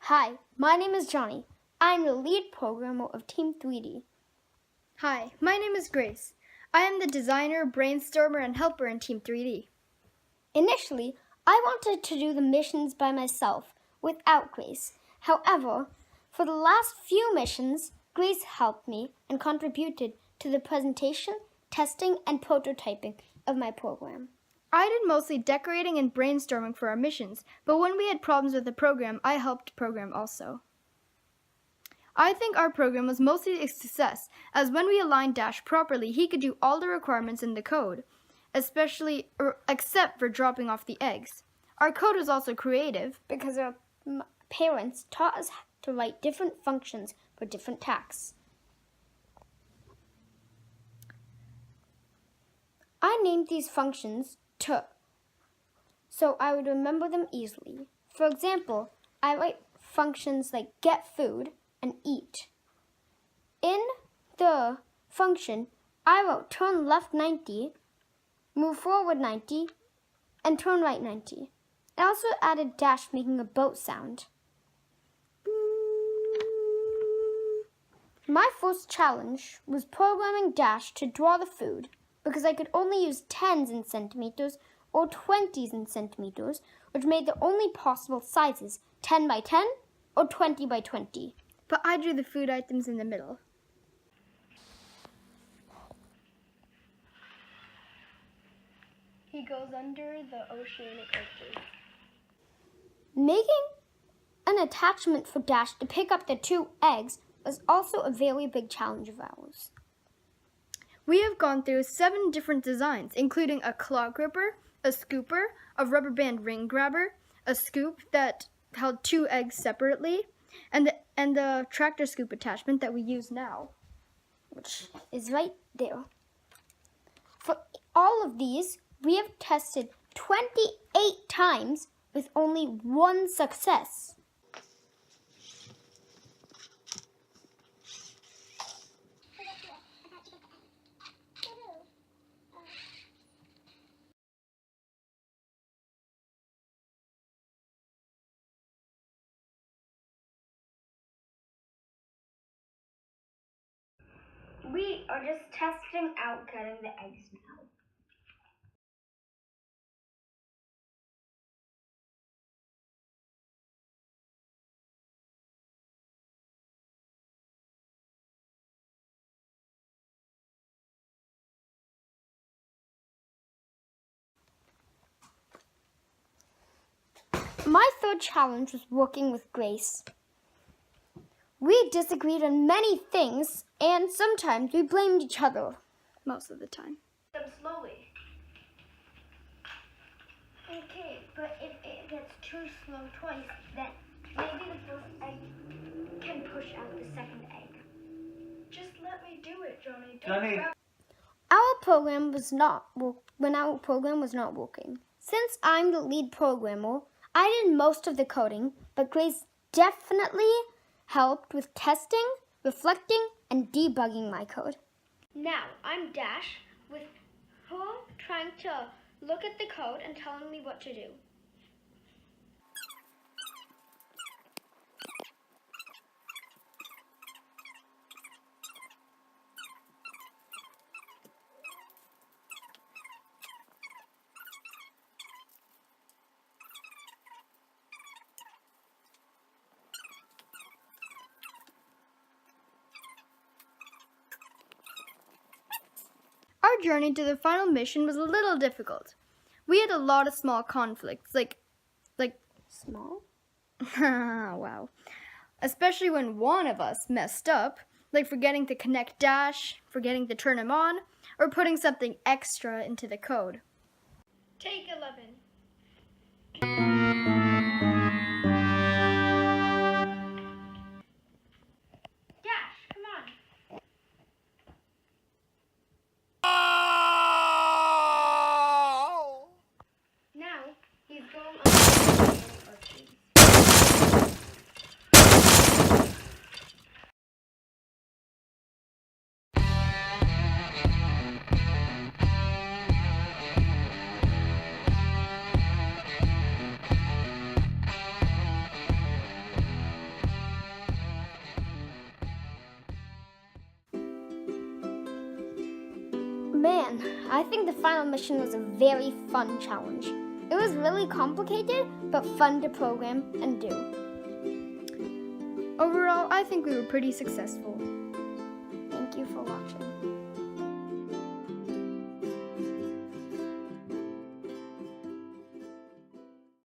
Hi, my name is Johnny. I'm the lead programmer of Team 3D. Hi, my name is Grace. I am the designer, brainstormer, and helper in Team 3D. Initially, I wanted to do the missions by myself, without Grace. However, for the last few missions, Grace helped me and contributed to the presentation, testing, and prototyping of my program. I did mostly decorating and brainstorming for our missions, but when we had problems with the program, I helped program also. I think our program was mostly a success, as when we aligned Dash properly, he could do all the requirements in the code, except for dropping off the eggs. Our code was also creative because our parents taught us to write different functions for different tasks. I named these functions so I would remember them easily. For example, I write functions like get food and eat. In the function, I wrote turn left 90, move forward 90, and turn right 90. I also added Dash making a boat sound. My first challenge was programming Dash to draw the food because I could only use 10s in centimeters or 20s in centimeters, which made the only possible sizes 10 by 10 or 20 by 20. But I drew the food items in the middle. He goes under the oceanic arches. Making an attachment for Dash to pick up the 2 eggs was also a very big challenge of ours. We have gone through 7 different designs, including a claw gripper, a scooper, a rubber band ring grabber, a scoop that held 2 eggs separately, and the tractor scoop attachment that we use now, which is right there. For all of these, we have tested 28 times with only 1 success. We are just testing out getting the eggs now. My third challenge was working with Grace. We disagreed on many things, and sometimes we blamed each other. Most of the time. Them slowly. Okay, but if it gets too slow twice, then maybe the first egg can push out the second egg. Just let me do it, Johnny. Johnny. Our program was not working. Since I'm the lead programmer, I did most of the coding, but Grace definitely helped with testing, reflecting, and debugging my code. Now, I'm Dash, with her trying to look at the code and telling me what to do. Our journey to the final mission was a little difficult. We had a lot of small conflicts, like Small? wow. Especially when one of us messed up, like forgetting to connect Dash, forgetting to turn him on, or putting something extra into the code. Take 11. Man, I think the final mission was a very fun challenge. It was really complicated, but fun to program and do. Overall, I think we were pretty successful. Thank you for watching.